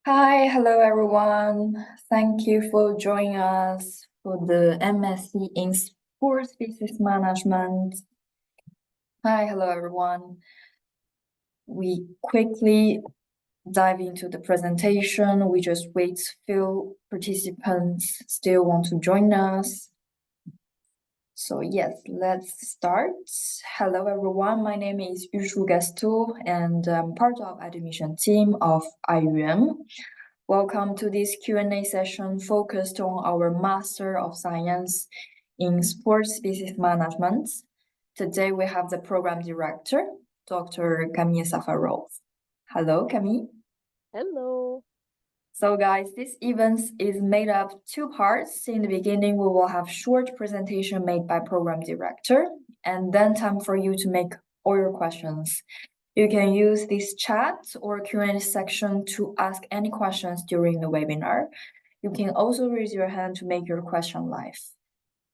Hi, hello everyone. Thank you for joining us for the MSc in Sports Business Management. Hi, hello everyone. We quickly dive into the presentation. We just wait few participants still want to join us. So yes, let's start. Hello everyone, my name is Yushu Gastou and I'm part of admission team of IUM. Welcome to this Q&A session focused on our Master of Science in Sports Business Management. Today we have the program director, Dr. Camille Safarov. Hello, Camille. Hello. So guys, this event is made up two parts. In the beginning, we will have short presentation made by program director, and then time for you to make all your questions. You can use this chat or Q&A section to ask any questions during the webinar. You can also raise your hand to make your question live.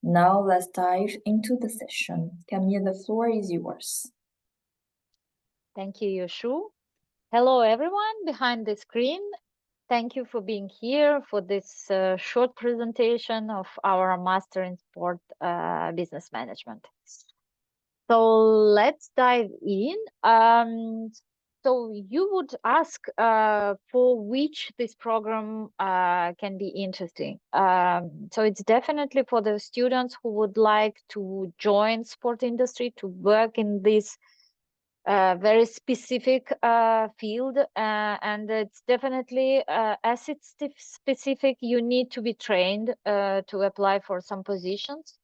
Now let's dive into the session. Camille, the floor is yours. Thank you, Yoshu. Hello, everyone behind the screen. Thank you for being here for this short presentation of our Master in Sport Business Management. So let's dive in. So you would ask for which this program can be interesting. So it's definitely for the students who would like to join sport industry, to work in this very specific field, and it's definitely as it's specific, you need to be trained to apply for some positions.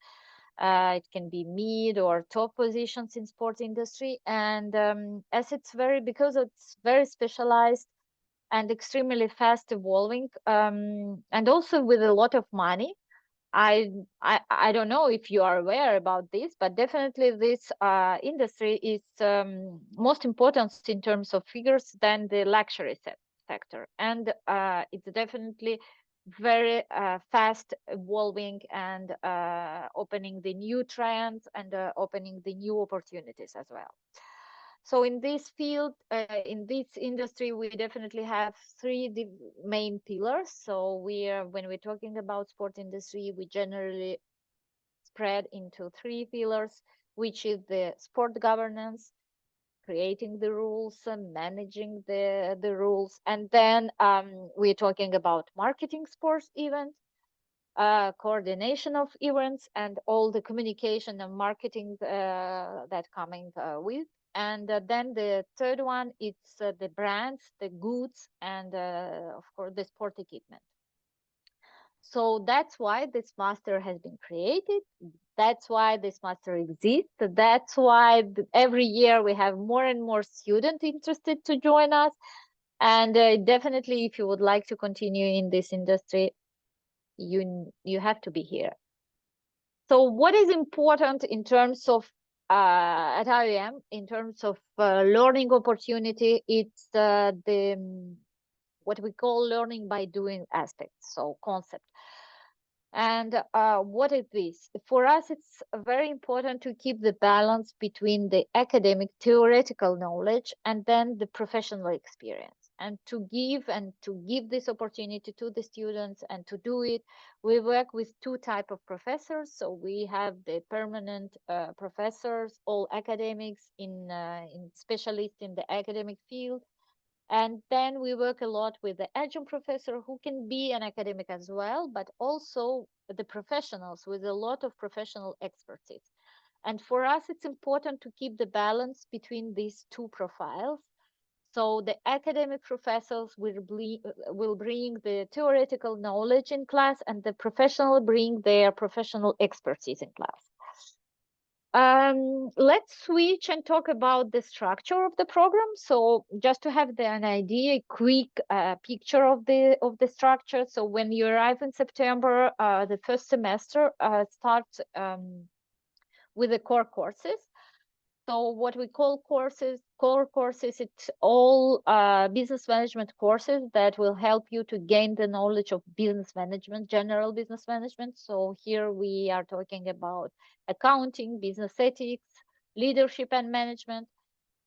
It can be mid or top positions in sport industry, and as it's because it's very specialized and extremely fast evolving, and also with a lot of money. I don't know if you are aware about this, but definitely this industry is most important in terms of figures than the luxury sector, and it's definitely very fast evolving and opening the new trends and opening the new opportunities as well. So in this field, in this industry, we definitely have three main pillars. So when we're talking about sport industry, we generally spread into three pillars, which is the sport governance, creating the rules, managing the rules, and then we're talking about marketing sports events, coordination of events, and all the communication and marketing that coming with. And then the third one, it's the brands, the goods, and of course the sport equipment. So that's why this master has been created. That's why this master exists. That's why every year we have more and more students interested to join us. And definitely, if you would like to continue in this industry, you have to be here. So what is important in terms of at IEM, in terms of learning opportunity, it's what we call learning by doing aspects, so concept. And what is this? For us, it's very important to keep the balance between the academic theoretical knowledge and then the professional experience. And to give this opportunity to the students and to do it, we work with two types of professors. So we have the permanent professors, all academics in specialists in the academic field. And then we work a lot with the adjunct professor who can be an academic as well, but also the professionals with a lot of professional expertise. And for us, it's important to keep the balance between these two profiles. So the academic professors will bring the theoretical knowledge in class, and the professional bring their professional expertise in class. Let's switch and talk about the structure of the program. So just to have an idea, a quick picture of the structure. So when you arrive in September, the first semester starts with the core courses. So what we call core courses, it's all business management courses that will help you to gain the knowledge of business management, general business management. So here we are talking about accounting, business ethics, leadership and management.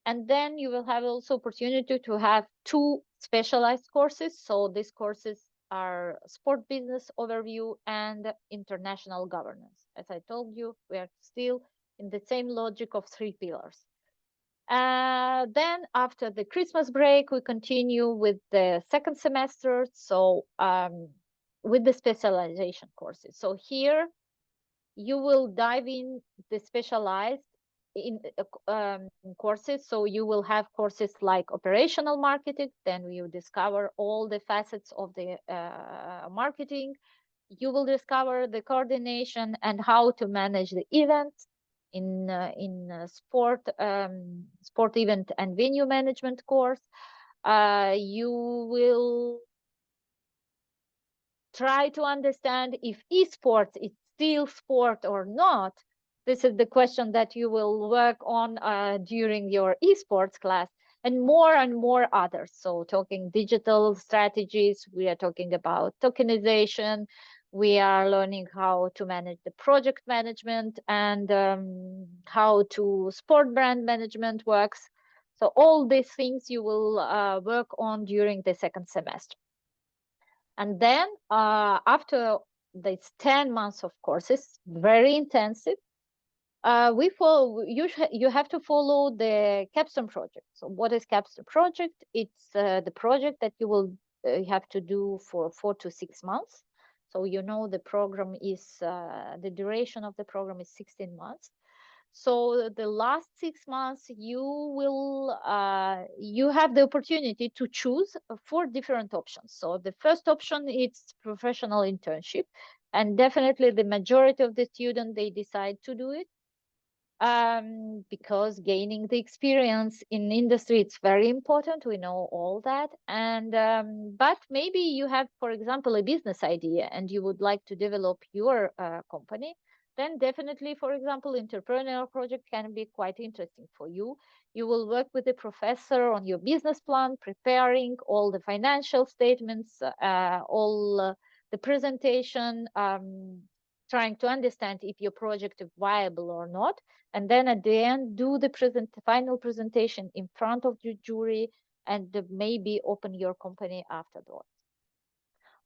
And then you will have also opportunity to have two specialized courses. So these courses are sport business overview and international governance. As I told you, we are still in the same logic of 3 pillars. Then after the Christmas break, we continue with the second semester. So with the specialization courses. So here you will dive in the specialized in courses. So you will have courses like operational marketing. Then you discover all the facets of the marketing. You will discover the coordination and how to manage the events in sport event and venue management course. You will try to understand if esports is still sport or not. This is the question that you will work on during your esports class, and more others. So talking digital strategies, we are talking about tokenization, we are learning how to manage the project management and how to sport brand management works. So all these things you will work on during the second semester. And then after these 10 months of courses, very intensive, you have to follow the capstone project. So what is capstone project? It's the project that you will have to do for 4 to 6 months. So you know the program is, the duration of the program is 16 months. So the last 6 months, you have the opportunity to choose 4 different options. So the first option is professional internship, and definitely the majority of the students, they decide to do it. Because gaining the experience in industry, it's very important. We know all that. And but maybe you have, for example, a business idea and you would like to develop your company. Then definitely, for example, entrepreneurial project can be quite interesting for you. You will work with the professor on your business plan, preparing all the financial statements, all the presentation, trying to understand if your project is viable or not, and then at the end do the final presentation in front of the jury, and maybe open your company afterwards.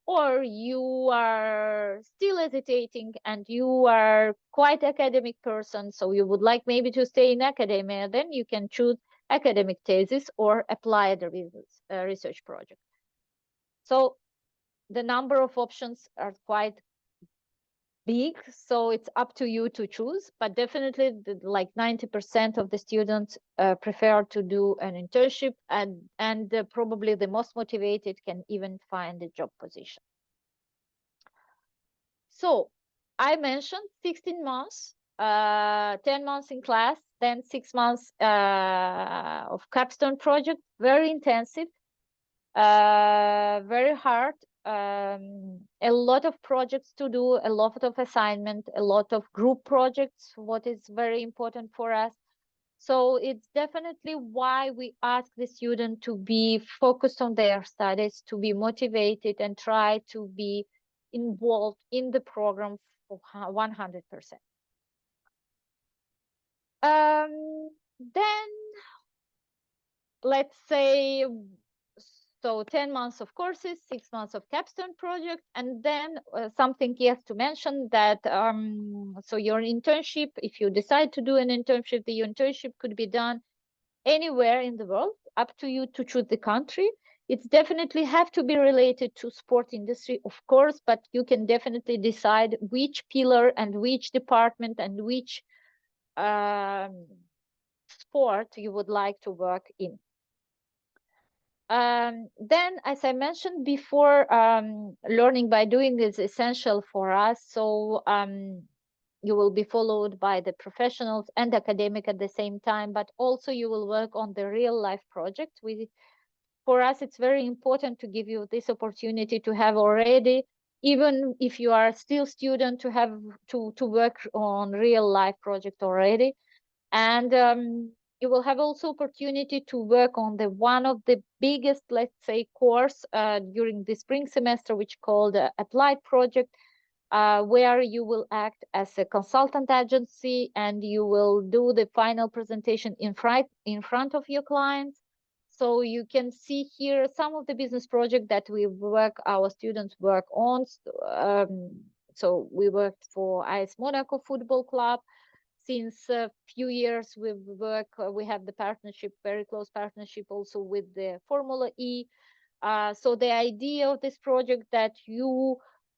Or you are still hesitating and you are quite academic person, so you would like maybe to stay in academia, then you can choose academic thesis or applied research project. So the number of options are quite big, so it's up to you to choose, but definitely like 90% of the students prefer to do an internship, and probably the most motivated can even find a job position. So I mentioned 16 months, 10 months in class, then 6 months of capstone project, very intensive, very hard, a lot of projects to do, a lot of assignment, a lot of group projects, what is very important for us. So it's definitely why we ask the student to be focused on their studies, to be motivated and try to be involved in the program for 100%. Then let's say, so 10 months of courses, 6 months of capstone project, and then something yes to mention that so your internship, if you decide to do an internship, the internship could be done anywhere in the world, up to you to choose the country. It's definitely have to be related to sport industry, of course, but you can definitely decide which pillar and which department and which sport you would like to work in. Then, as I mentioned before, learning by doing is essential for us. So you will be followed by the professionals and academic at the same time, but also you will work on the real life project. For us, it's very important to give you this opportunity to have already, even if you are still student, to have to work on real life project already. And you will have also opportunity to work on the one of the biggest, let's say, course during the spring semester, which called applied project, where you will act as a consultant agency and you will do the final presentation in front of your clients. So you can see here some of the business projects that our students work on. So we worked for AS Monaco Football Club. Since a few years, we have the partnership, very close partnership also with the Formula E. So the idea of this project that you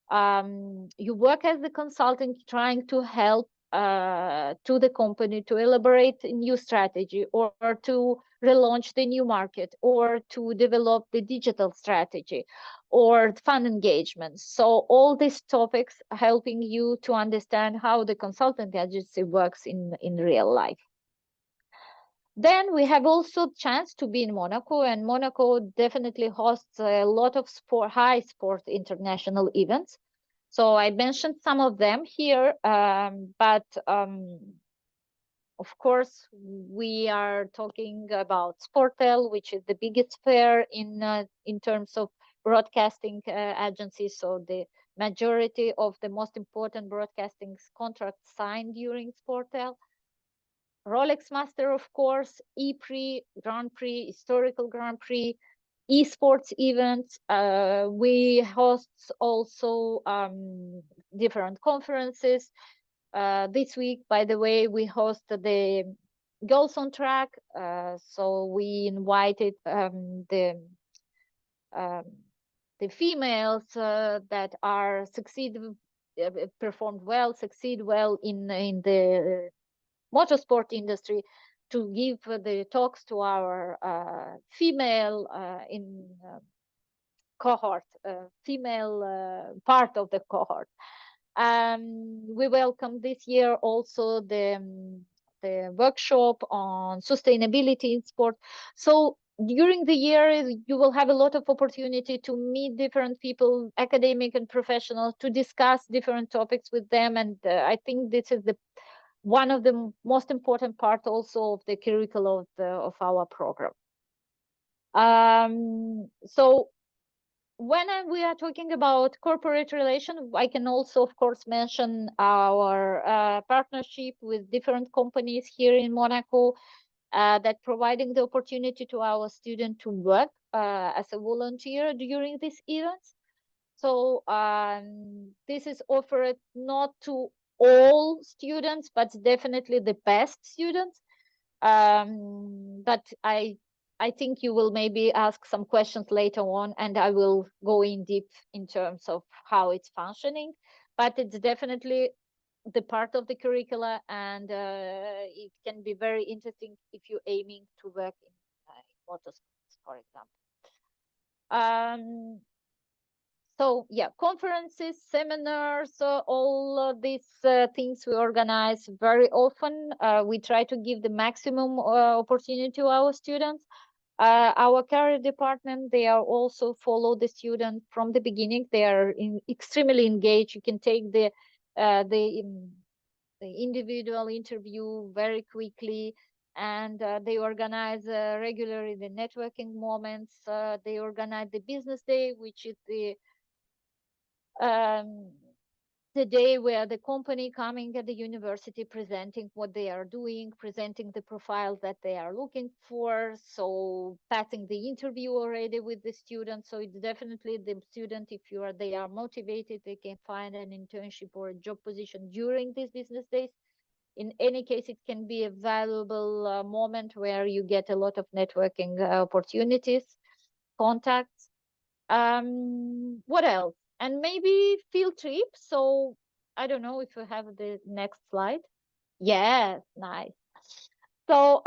work as the consultant trying to help to the company to elaborate a new strategy, or to relaunch the new market, or to develop the digital strategy, or fund engagement. So all these topics helping you to understand how the consultant agency works in real life. Then we have also chance to be in Monaco, and Monaco definitely hosts a lot of high sport international events. So I mentioned some of them here, but of course we are talking about Sportel, which is the biggest fair in terms of broadcasting agencies. So the majority of the most important broadcasting contracts signed during Sportel. Rolex Master, of course, E-Prix, Grand Prix, historical Grand Prix, esports events. We host also different conferences. This week, by the way, we host the Girls on Track. So we invited um, the females that are performed well, succeed well in the motorsport industry, to give the talks to our female cohort, female part of the cohort. We welcome this year also the workshop on sustainability in sport. So during the year, you will have a lot of opportunity to meet different people, academic and professional, to discuss different topics with them. And I think this is one of the most important part also of the curriculum of our program. So when we are talking about corporate relation, I can also, of course, mention our partnership with different companies here in Monaco that providing the opportunity to our student to work as a volunteer during these events. So this is offered not to all students, but definitely the best students. But I think you will maybe ask some questions later on, and I will go in deep in terms of how it's functioning. But it's definitely the part of the curricula, and it can be very interesting if you're aiming to work in motorsports, for example. So yeah, conferences, seminars, all these things we organize very often. We try to give the maximum opportunity to our students. Our career department, they are also follow the student from the beginning. They are extremely engaged. You can take the individual interview very quickly, and they organize regularly the networking moments. They organize the business day, which is the day where the company coming at the university, presenting what they are doing, presenting the profiles that they are looking for, so passing the interview already with the student. So it's definitely the student, if they are motivated, they can find an internship or a job position during these business days. In any case, it can be a valuable moment where you get a lot of networking opportunities, contacts. What else? And maybe field trip. So I don't know if you have the next slide. Yes, nice. So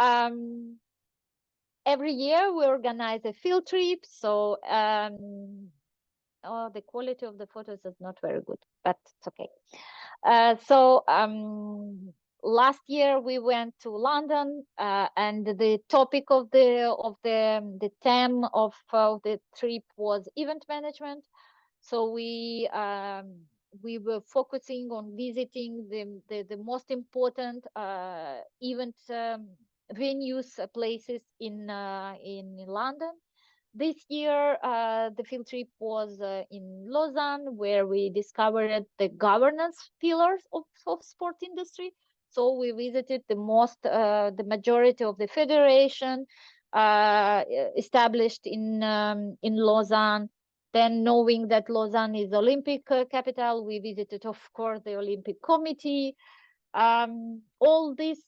every year we organize a field trip. So oh, the quality of the photos is not very good, but it's okay. So last year we went to London, and the topic of the theme of the trip was event management. So we were focusing on visiting the most important event venues, places in London. This year, the field trip was in Lausanne, where we discovered the governance pillars of sport industry. So we visited the majority of the federation. established in Lausanne. Then, knowing that Lausanne is Olympic capital, we visited, of course, the Olympic Committee. All this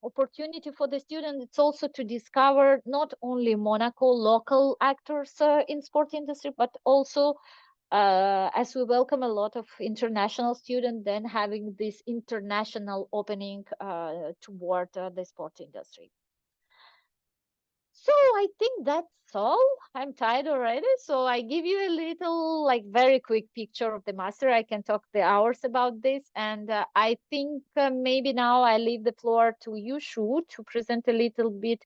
opportunity for the student, it's also to discover not only Monaco local actors in sport industry, but also as we welcome a lot of international students, then having this international opening toward the sport industry. So I think that's all. I'm tired already. So I give you a little, like, very quick picture of the master. I can talk the hours about this. And I think maybe now I leave the floor to you, Shu, to present a little bit.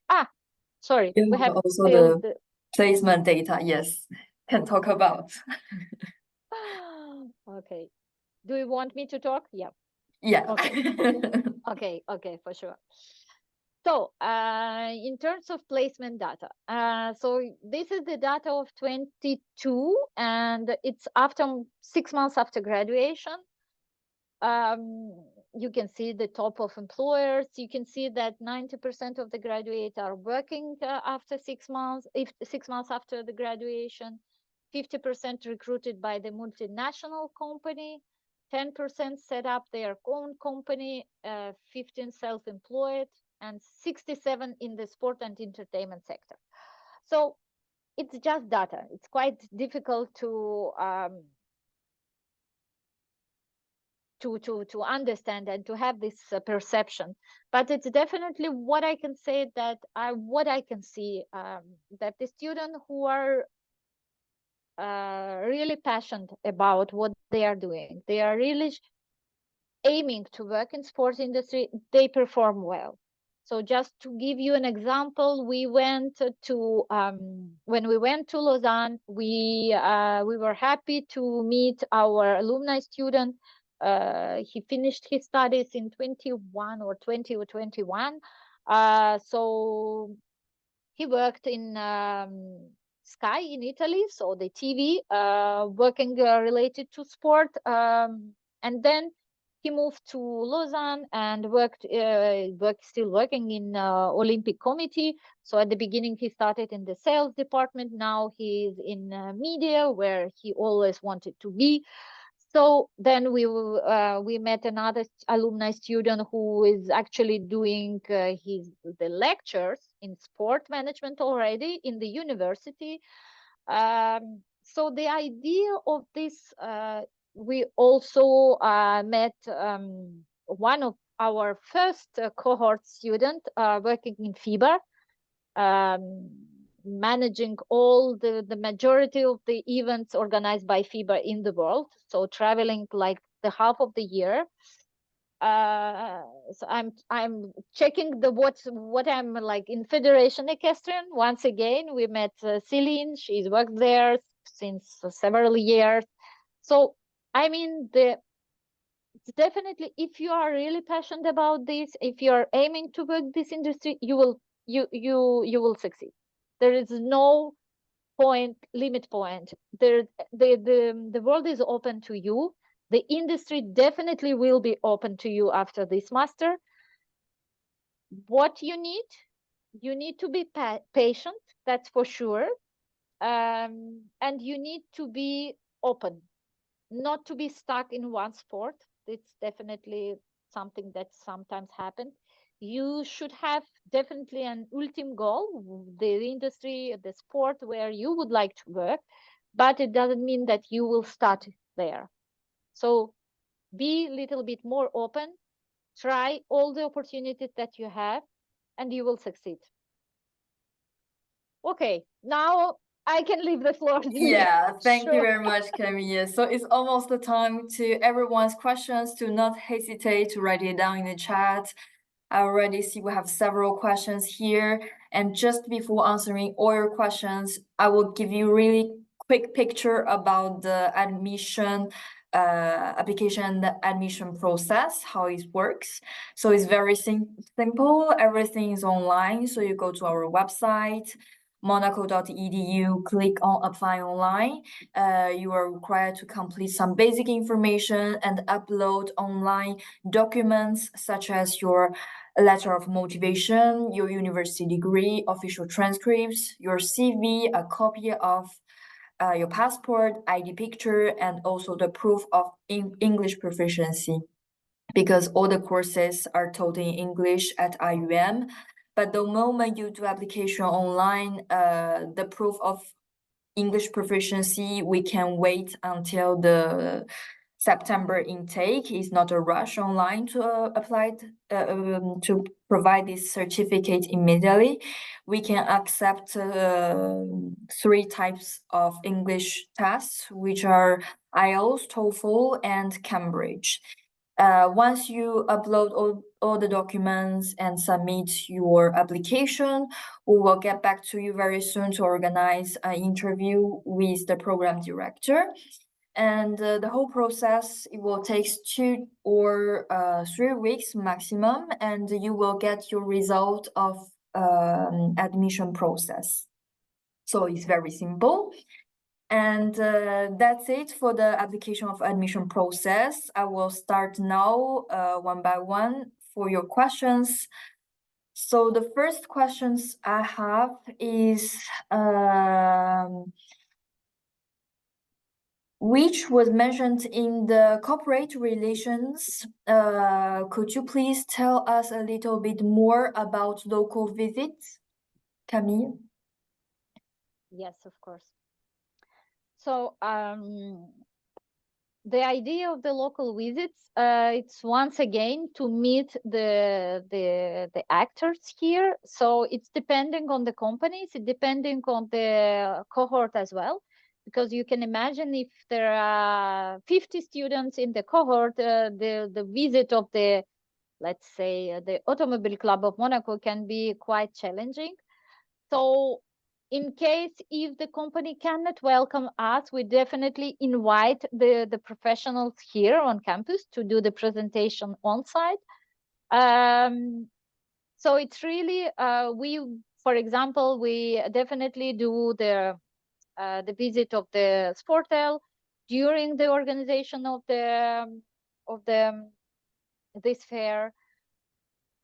Sorry, You we have also still the placement data, yes, can talk about. Okay. Do you want me to talk? Yeah. Yeah. Okay, for sure. So in terms of placement data, so this is the data of 22, and it's after 6 months after graduation. You can see the top of employers. You can see that 90% of the graduates are working after 6 months, if 6 months after the graduation, 50% recruited by the multinational company, 10% set up their own company, 15 self-employed, and 67 in the sport and entertainment sector. So it's just data. It's quite difficult to understand and to have this perception, but it's definitely what I can say, that what I can see, that the students who are really passionate about what they are doing, they are really aiming to work in sports industry, they perform well. So just to give you an example, we went to when we went to Lausanne, we were happy to meet our alumni student. He finished his studies in 21 or 20 or 21. So he worked in Sky in Italy, so the TV, working related to sport, and then he moved to Lausanne and still working in Olympic Committee. So at the beginning he started in the sales department. Now he's in media, where he always wanted to be. So then we met another alumni student who is actually doing the lectures in sport management already in the university. So the idea of this, we also met one of our first cohort student working in FIBA, managing all the majority of the events organized by FIBA in the world, so traveling like the half of the year. So I'm checking what I'm like in Federation Equestrian. Once again, we met Celine. She's worked there since several years. So I mean, it's definitely, if you are really passionate about this, if you are aiming to work this industry, you will succeed. There is no limit point. The world is open to you. The industry definitely will be open to you after this master. What you need to be patient, that's for sure. And you need to be open, not to be stuck in one sport. It's definitely something that sometimes happens. You should have definitely an ultimate goal, the industry, the sport where you would like to work, but it doesn't mean that you will start there. So be a little bit more open, try all the opportunities that you have, and you will succeed. Okay, now I can leave the floor to you. Yeah, thank you Sure. very much, Camille. So it's almost the time to everyone's questions. Do not hesitate to write it down in the chat. I already see we have several questions here. And just before answering all your questions, I will give you really quick picture about the admission application, the admission process, how it works. So it's very simple. Everything is online. So you go to our website, monaco.edu, click on apply online. You are required to complete some basic information and upload online documents such as your a letter of motivation, your university degree, official transcripts, your CV, a copy of your passport, ID picture, and also the proof of English proficiency, because all the courses are taught in English at IUM. But the moment you do application online, the proof of English proficiency, we can wait until the September intake. Is not a rush online to apply to provide this certificate immediately. We can accept 3 types of English tests, which are IELTS, TOEFL, and Cambridge. Once you upload all the documents and submit your application, we will get back to you very soon to organize an interview with the program director. And the whole process, it will take 2 or 3 weeks maximum, and you will get your result of admission process. So it's very simple. And that's it for the application of admission process. I will start now one by one for your questions. So the first questions I have is which was mentioned in the corporate relations. Could you please tell us a little bit more about local visits, Camille? Yes, of course. So the idea of the local visits, it's once again to meet the actors here. So it's depending on the companies, it's depending on the cohort as well, because you can imagine if there are 50 students in the cohort, the visit of the, let's say, the Automobile Club of Monaco can be quite challenging. So in case if the company cannot welcome us, we definitely invite the professionals here on campus to do the presentation on site. So it's really, for example, we definitely do the visit of the Sportel during the organization of this fair.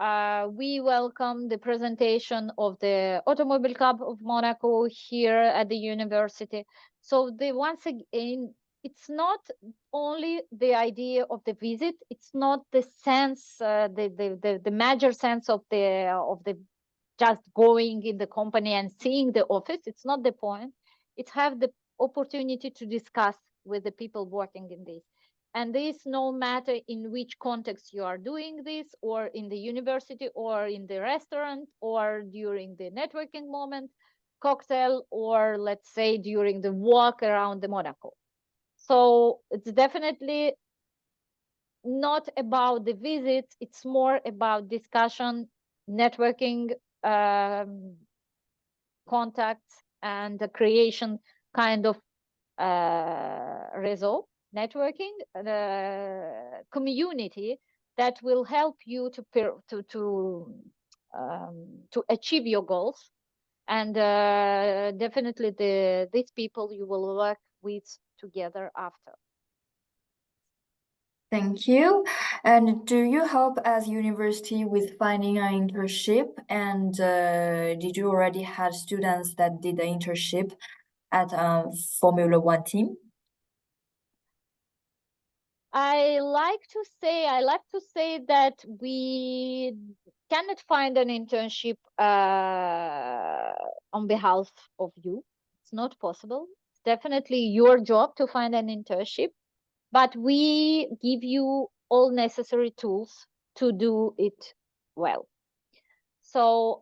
We welcome the presentation of the Automobile Club of Monaco here at the university. So once again, it's not only the idea of the visit, it's not the sense, the major sense of the just going in the company and seeing the office. It's not the point. It have the opportunity to discuss with the people working in this. And this, no matter in which context you are doing this, or in the university, or in the restaurant, or during the networking moment, cocktail, or let's say during the walk around the Monaco. So it's definitely not about the visits, it's more about discussion, networking, contacts, and the creation kind of réseau, networking, community that will help you to achieve your goals. And definitely these people you will work with together after. Thank you. And do you help as university with finding an internship? And did you already have students that did the internship at Formula One team? I like to say that we cannot find an internship on behalf of you. It's not possible. It's definitely your job to find an internship, but we give you all necessary tools to do it well. So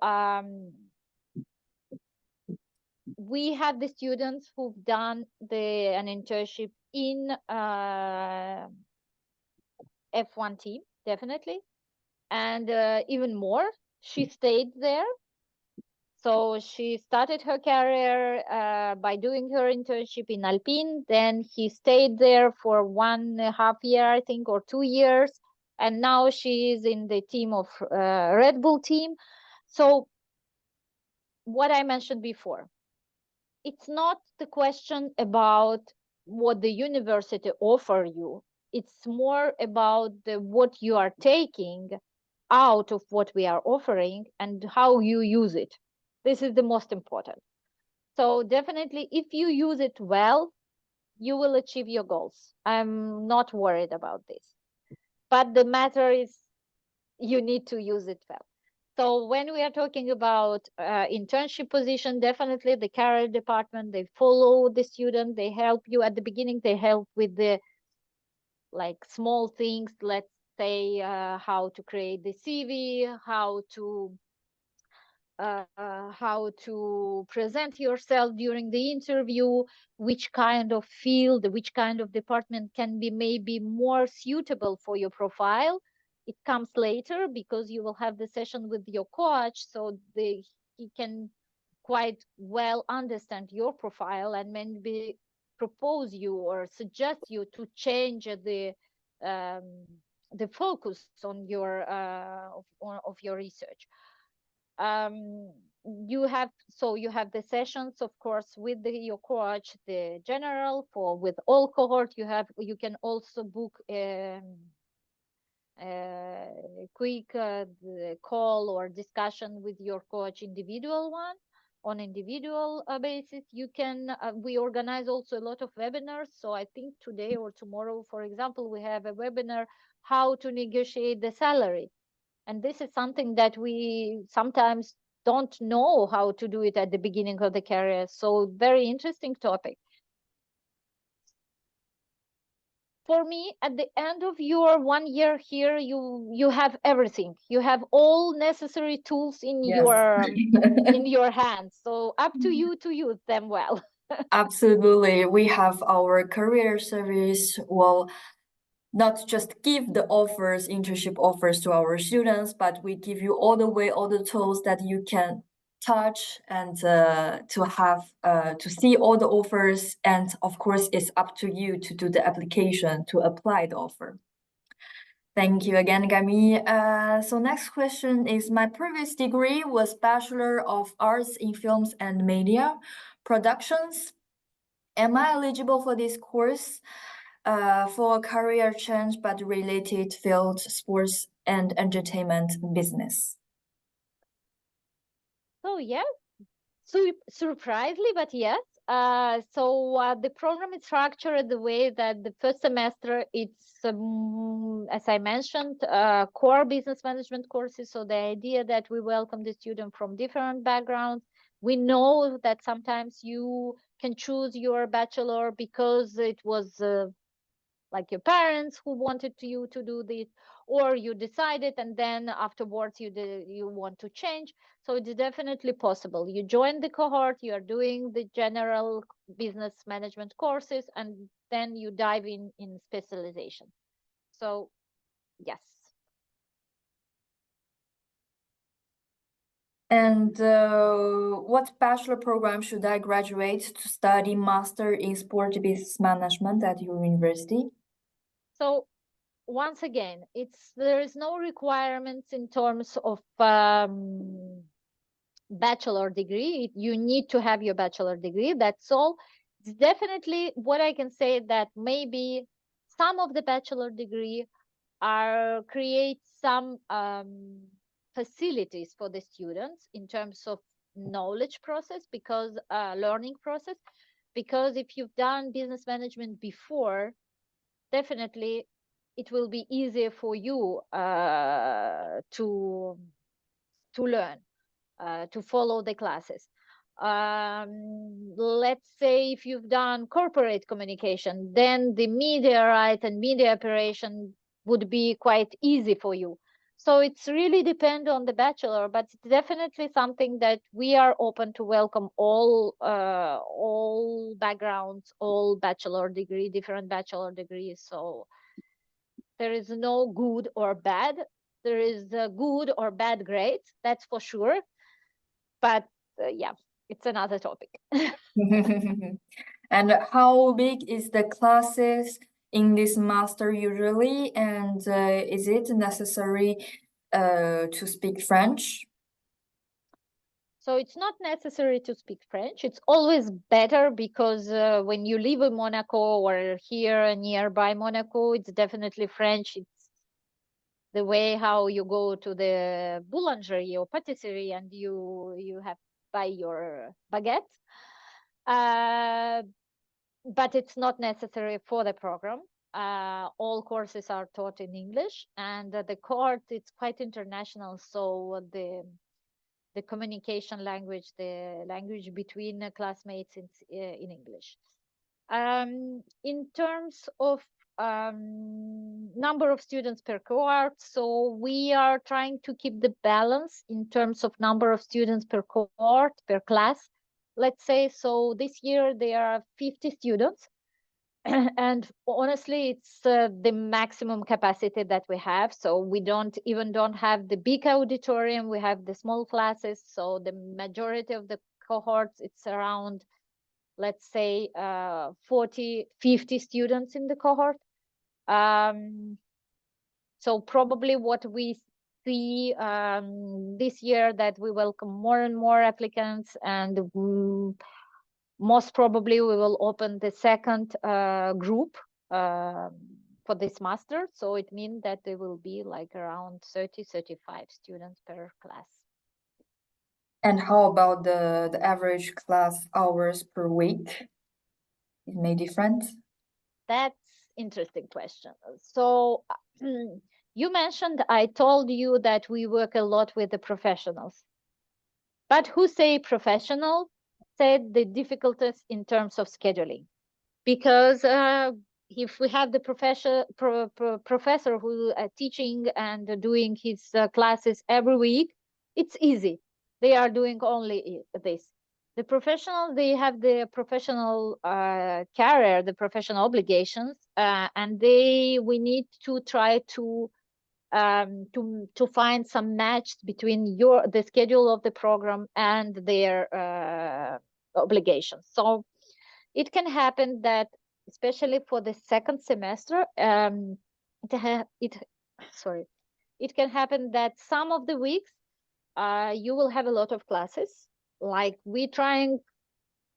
we have the students who've done an internship in F1 team, definitely. And even more, she stayed there. So she started her career by doing her internship in Alpine. Then he stayed there for 1.5 years, I think, or 2 years. And now she is in the team of Red Bull team. So what I mentioned before, it's not the question about what the university offer you. It's more about what you are taking out of what we are offering and how you use it. This is the most important. So definitely, if you use it well, you will achieve your goals. I'm not worried about this. But the matter is you need to use it well. So when we are talking about internship position, definitely the career department, they follow the student, they help you at the beginning, they help with the like small things, let's say how to create the CV, how to present yourself during the interview, which kind of field, which kind of department can be maybe more suitable for your profile. It comes later because you will have the session with your coach, so he can quite well understand your profile and maybe propose you or suggest you to change the focus on your of your research. You have the sessions, of course, with your coach, the general for with all cohort. You can also book quick call or discussion with your coach, individual one on individual basis. You can we organize also a lot of webinars. So I think today or tomorrow, for example, we have a webinar how to negotiate the salary. And this is something that we sometimes don't know how to do it at the beginning of the career. So very interesting topic. For me, at the end of your 1 year here, you have everything. You have all necessary tools in your hands. So up to you to use them well. Absolutely. We have our career service will not just give the offers, internship offers to our students, but we give you all the way, all the tools that you can touch and to have to see all the offers. And of course, it's up to you to do the application to apply the offer. Thank you again, Gami. So next question is, my previous degree was Bachelor of Arts in Films and Media Productions. Am I eligible for this course for a career change but related field, sports and entertainment business? So yes, surprisingly, but yes. The program is structured the way that the first semester it's as I mentioned, core business management courses. So the idea that we welcome the student from different backgrounds. We know that sometimes you can choose your bachelor because it was like your parents who wanted you to do this, or you decided and then afterwards you want to change. So it's definitely possible. You join the cohort, you are doing the general business management courses, and then you dive in specialization. So yes. And what bachelor program should I graduate to study master in sport business management at your university? So once again, there is no requirements in terms of bachelor degree. You need to have your bachelor degree, that's all. It's definitely what I can say, that maybe some of the bachelor degree are create some facilities for the students in terms of knowledge process, because learning process, because if you've done business management before, definitely it will be easier for you to learn, to follow the classes. Let's say if you've done corporate communication, then the media right and media operation would be quite easy for you. So it's really depend on the bachelor, but it's definitely something that we are open to welcome all backgrounds, all bachelor degree, different bachelor degrees. So there is no good or bad. There is a good or bad grades, that's for sure. But yeah, it's another topic. And how big is the classes in this master usually? And is it necessary to speak French? So it's not necessary to speak French. It's always better because when you live in Monaco or here nearby Monaco, it's definitely French. It's the way how you go to the boulangerie or patisserie and you have buy your baguette. But it's not necessary for the program. All courses are taught in English, and the cohort it's quite international. So the communication language, the language between classmates, in English. In terms of number of students per cohort, so we are trying to keep the balance in terms of number of students per cohort, per class. Let's say, so this year there are 50 students. And honestly, it's the maximum capacity that we have. So we don't have the big auditorium. We have the small classes. So the majority of the cohorts, it's around, let's say, 40, 50 students in the cohort. So probably what we see this year, that we welcome more and more applicants, and most probably we will open the second group for this master. So it means that there will be like around 30, 35 students per class. And how about the average class hours per week? It may different? That's interesting question. So you mentioned, I told you that we work a lot with the professionals. But who say professional said the difficulties in terms of scheduling. Because if we have the professor who teaching and doing his classes every week, it's easy. They are doing only this. The professional, they have the professional career, the professional obligations, and we need to try to find some match between the schedule of the program and their obligations. So it can happen that, especially for the second semester, it can happen that some of the weeks you will have a lot of classes. Like we try and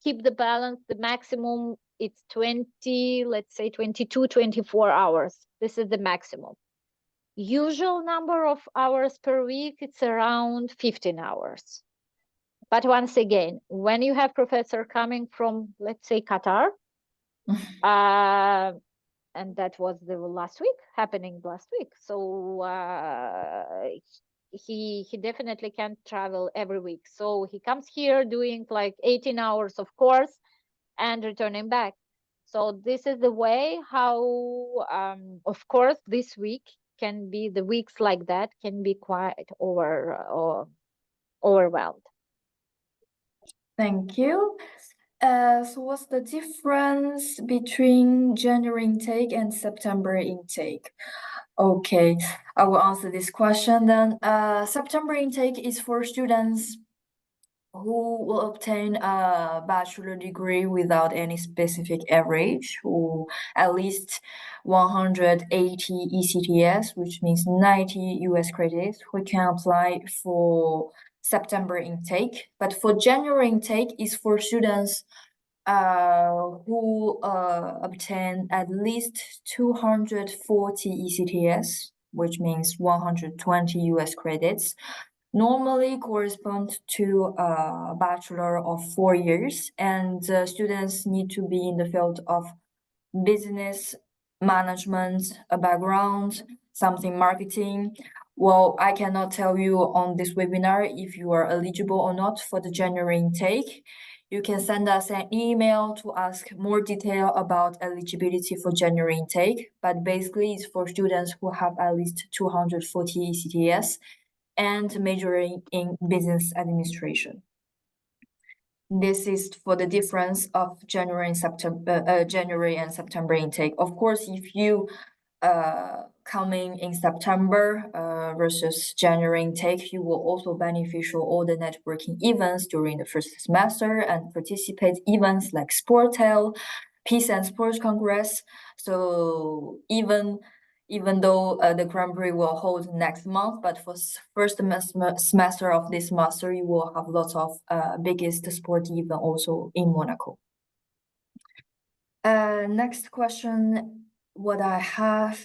keep the balance, the maximum, it's 20, let's say 22, 24 hours. This is the maximum. Usual number of hours per week, it's around 15 hours. But once again, when you have professor coming from, let's say, Qatar, and that was happening last week. So he definitely can't travel every week. So he comes here doing like 18 hours of course and returning back. So this is the way how, of course, this week can be, the weeks like that can be quite overwhelmed. Thank you. So what's the difference between January intake and September intake? Okay, I will answer this question then. September intake is for students who will obtain a bachelor degree without any specific average, or at least 180 ECTS, which means 90 US credits, who can apply for September intake. But for January intake is for students who obtain at least 240 ECTS, which means 120 US credits, normally correspond to a bachelor of 4 years, and students need to be in the field of business management, a background, something marketing. Well, I cannot tell you on this webinar if you are eligible or not for the January intake. You can send us an email to ask more detail about eligibility for January intake, but basically it's for students who have at least 240 ECTS and majoring in business administration. This is for the difference of January and September intake. Of course, if you coming in September versus January intake, you will also beneficial all the networking events during the first semester and participate events like Sportel, Peace and Sports Congress. So even though the Grand Prix will hold next month, but for first semester of this master, you will have lots of biggest sport event also in Monaco. Next question, what I have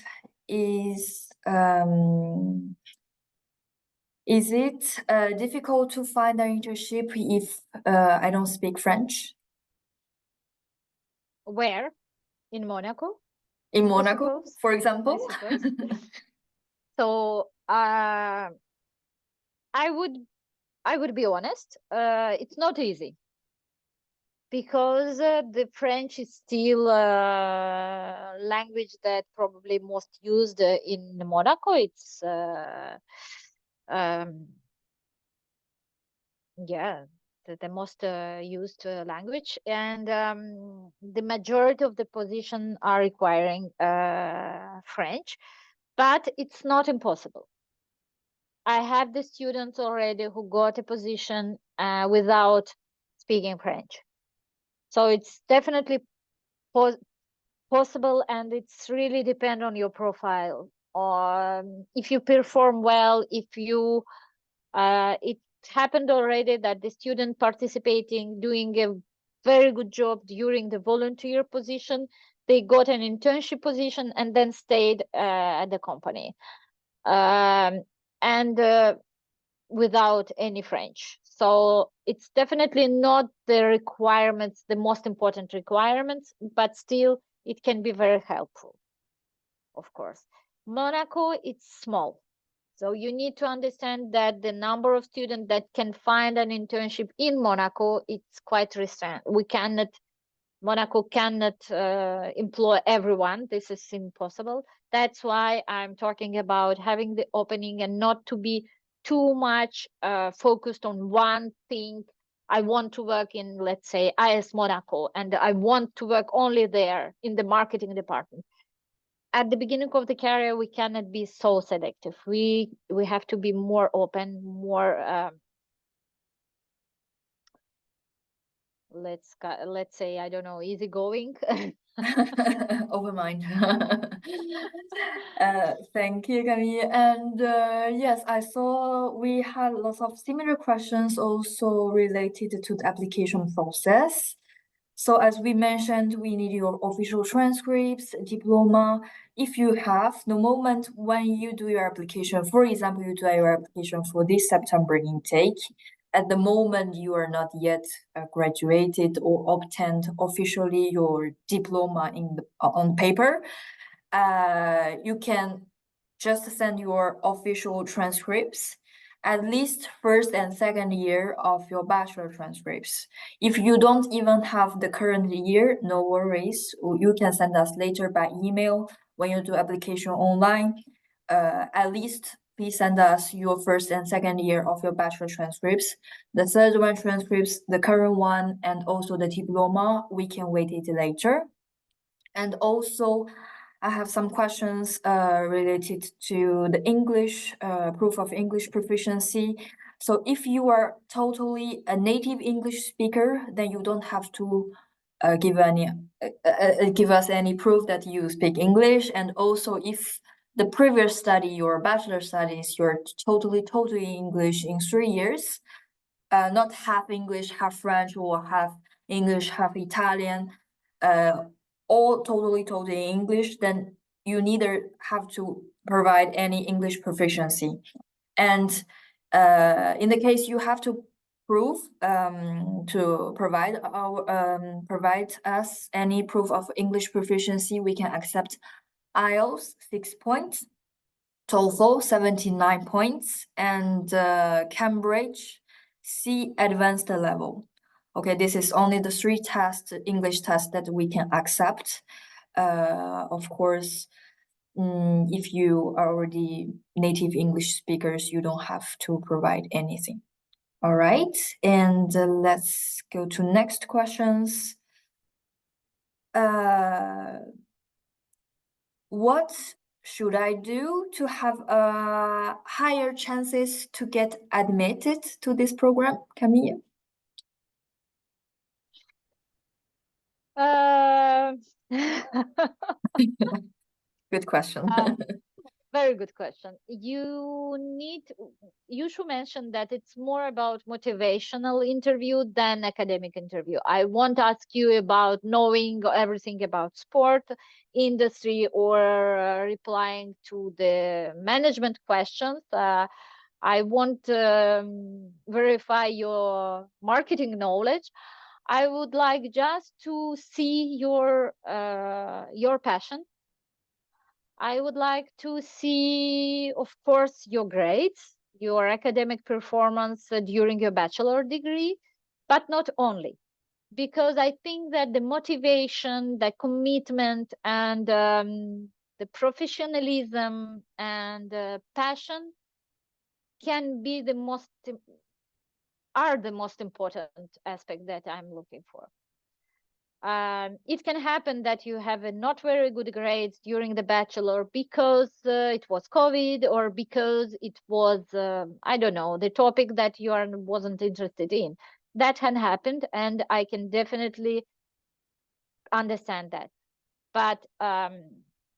is Is it difficult to find an internship if I don't speak French? Where? In Monaco, In I Monaco, suppose. for I example? suppose. So I would be honest. It's not easy because the French is still a language that probably most used in Monaco. It's yeah, the most used language, and the majority of the position are requiring French, but it's not impossible. I have the students already who got a position without speaking French. So it's definitely possible, and it's really depend on your profile. If you perform well, if you it happened already that the student participating doing a very good job during the volunteer position, they got an internship position and then stayed at the company. And without any French. So it's definitely not the requirements, the most important requirements, but still it can be very helpful, of course. Monaco, it's small. So you need to understand that the number of students that can find an internship in Monaco, it's quite restrained. Monaco cannot employ everyone. This is impossible. That's why I'm talking about having the opening and not to be too much focused on one thing. I want to work in, let's say, IS Monaco, and I want to work only there in the marketing department. At the beginning of the career, we cannot be so selective. We have to be more open, more let's say, I don't know, easygoing. Open mind. Thank you, Camille. And yes, I saw we had lots of similar questions also related to the application process. So as we mentioned, we need your official transcripts, diploma. If you have, the moment when you do your application, for example, you do your application for this September intake, at the moment you are not yet graduated or obtained officially your diploma on paper, you can just send your official transcripts, at least first and second year of your bachelor transcripts. If you don't even have the current year, no worries. You can send us later by email when you do application online. At least please send us your first and second year of your bachelor transcripts. The third one transcripts, the current one, and also the diploma, we can wait it later. And also, I have some questions related to the English, proof of English proficiency. So if you are totally a native English speaker, then you don't have to give us any proof that you speak English. And also, if the previous study, your bachelor studies, you're totally English in 3 years, not half English, half French, or half English, half Italian, all totally English, then you neither have to provide any English proficiency. And in the case you have to prove to provide us any proof of English proficiency, we can accept IELTS 6 points, TOEFL 79 points, and Cambridge C advanced level. Okay, this is only the 3 English tests that we can accept. Of course, if you are already native English speakers, you don't have to provide anything. All right, and let's go to next questions. What should I do to have higher chances to get admitted to this program, Camille? Uh, Good question. Very good question. You should mention that it's more about motivational interview than academic interview. I won't ask you about knowing everything about sport industry or replying to the management questions. I won't verify your marketing knowledge. I would like just to see your passion. I would like to see, of course, your grades, your academic performance during your bachelor degree, but not only. Because I think that the motivation, the commitment, and the professionalism and passion can be are the most important aspect that I'm looking for. It can happen that you have a not very good grades during the bachelor because it was COVID or because it was, I don't know, the topic that wasn't interested in. That had happened, and I can definitely understand that. But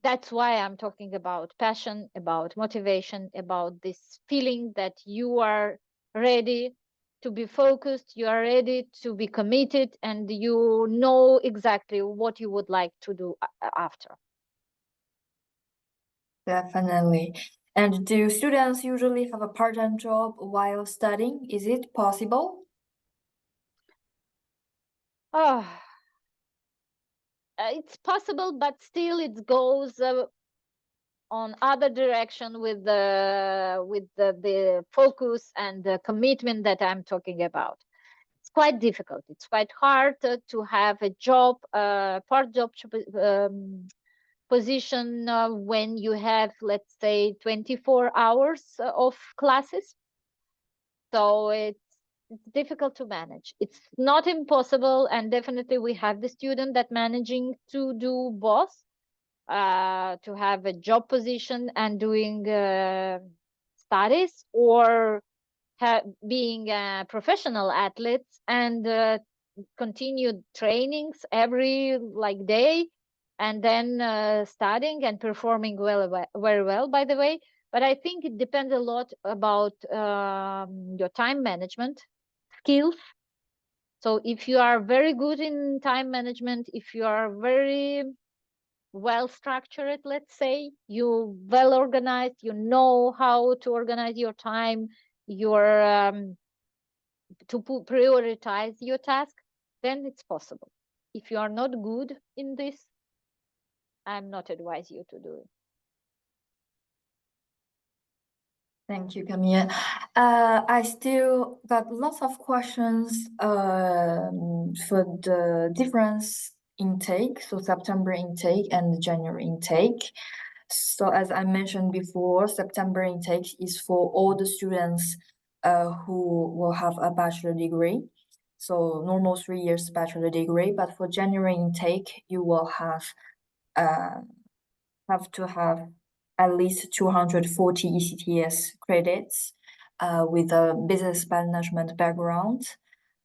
that's why I'm talking about passion, about motivation, about this feeling that you are ready to be focused, you are ready to be committed, and you know exactly what you would like to do after. Definitely. And do students usually have a part-time job while studying? Is it possible? Oh, it's possible, but still it goes on other direction with the focus and the commitment that I'm talking about. It's quite difficult. It's quite hard to have a job, part-job position when you have, let's say, 24 hours of classes. So it's difficult to manage. It's not impossible, and definitely we have the student that managing to do both, to have a job position and doing studies, or being a professional athletes and continued trainings every like day, and then studying and performing very well, by the way. But I think it depends a lot about your time management skills. So if you are very good in time management, if you are very well structured, let's say, you well organized, you know how to organize your time, your to prioritize your task, then it's possible. If you are not good in this, I'm not advise you to do it. Thank you, Camille. I still got lots of questions for the difference intake, so September intake and January intake. So as I mentioned before, September intake is for all the students who will have a bachelor degree. So normal 3 years bachelor degree, but for January intake, you will have to have at least 240 ECTS credits with a business management background.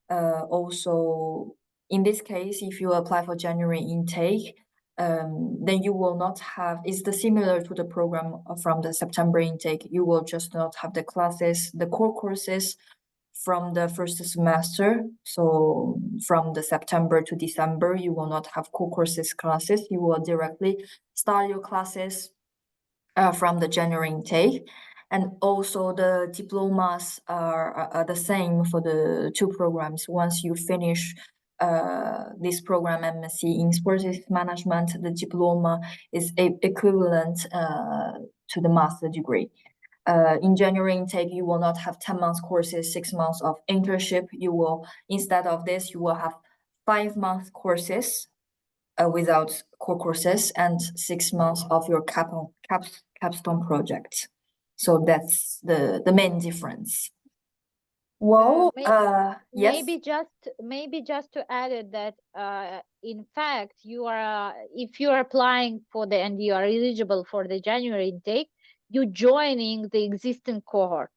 Also, in this case, if you apply for January intake, then you will not have, it's similar to the program from the September intake. You will just not have the classes, the core courses from the first semester. So from the September to December, you will not have core courses classes. You will directly start your classes from the January intake. And also the diplomas are the same for the two programs. Once you finish this program, MSc in Sports Management, the diploma is equivalent to the master degree. In January intake, you will not have 10 months courses, 6 months of internship. You will, instead of this, you will have 5 months courses without core courses and 6 months of your capstone project. So that's the main difference. Well, yes. Maybe just to add it that in fact you are if you are applying for the and you are eligible for the January intake, you joining the existing cohort.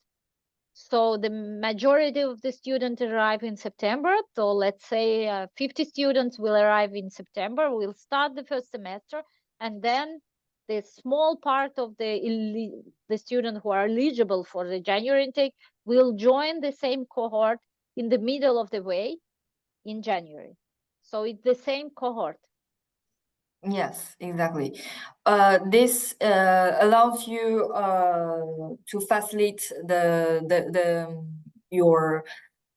So the majority of the students arrive in September. So let's say 50 students will arrive in September. We'll start the first semester, and then the small part of the students who are eligible for the January intake will join the same cohort in the middle of the way in January. So it's the same cohort. Yes, exactly. This allows you to facilitate your,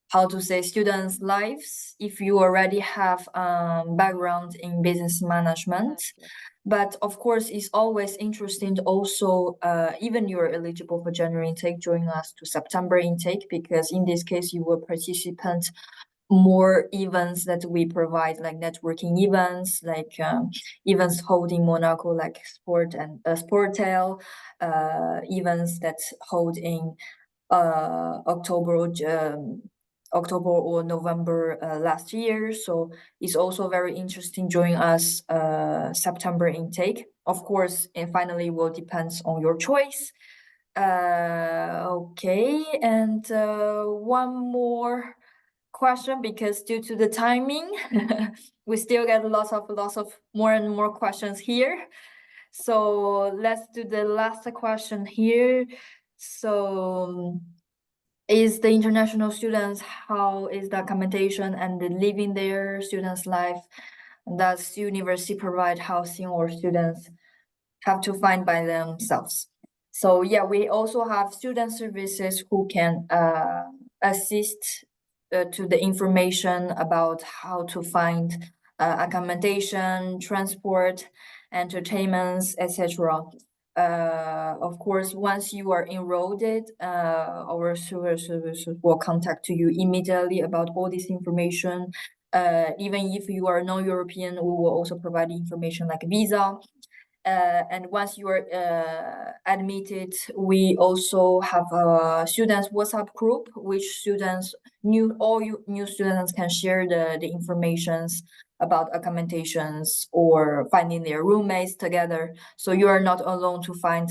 how to say, students' lives if you already have background in business management. Exactly. But of course, it's always interesting to also, even you're eligible for January intake, join us to September intake, because in this case, you will participate more events that we provide, like networking events, like events held in Monaco, like sport and Sportel, events that hold in October or November last year. So it's also very interesting join us September intake. Of course, and finally will depends on your choice. Okay, and one more question, because due to the timing, we still get lots of more and more questions here. So let's do the last question here. So is the international students, how is the accommodation and the living there, students' life? Does university provide housing, or students have to find by themselves? So yeah, we also have student services who can assist to the information about how to find accommodation, transport, entertainments, etc. Of course, once you are enrolled, our services will contact you immediately about all this information. Even if you are non-European, we will also provide information like visa. And once you are admitted, we also have a students WhatsApp group, which new students can share the informations about accommodations or finding their roommates together. So you are not alone to find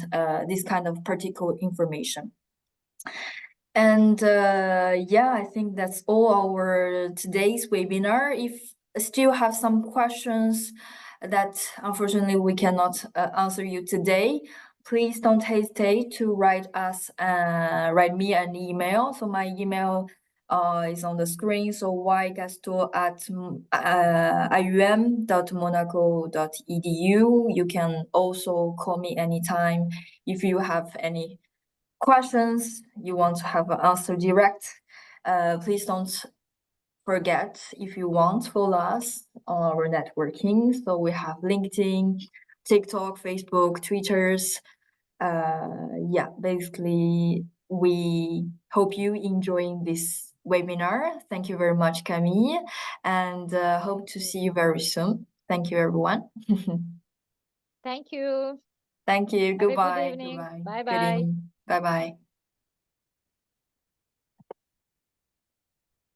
this kind of particular information. And yeah, I think that's all our today's webinar. If still have some questions that unfortunately we cannot answer you today, please don't hesitate to write write me an email. So my email is on the screen. So ygaston@ium.monaco.edu. You can also call me anytime if you have any questions you want to have an answer direct. Please don't forget, if you want, follow us on our networking. So we have LinkedIn, TikTok, Facebook, Twitters. Yeah, basically, we hope you enjoying this webinar. Thank you very much, Camille, and hope to see you very soon. Thank you, everyone. Thank you. Thank you. Have a good Goodbye. evening. Goodbye. Bye Good bye. evening. Bye bye.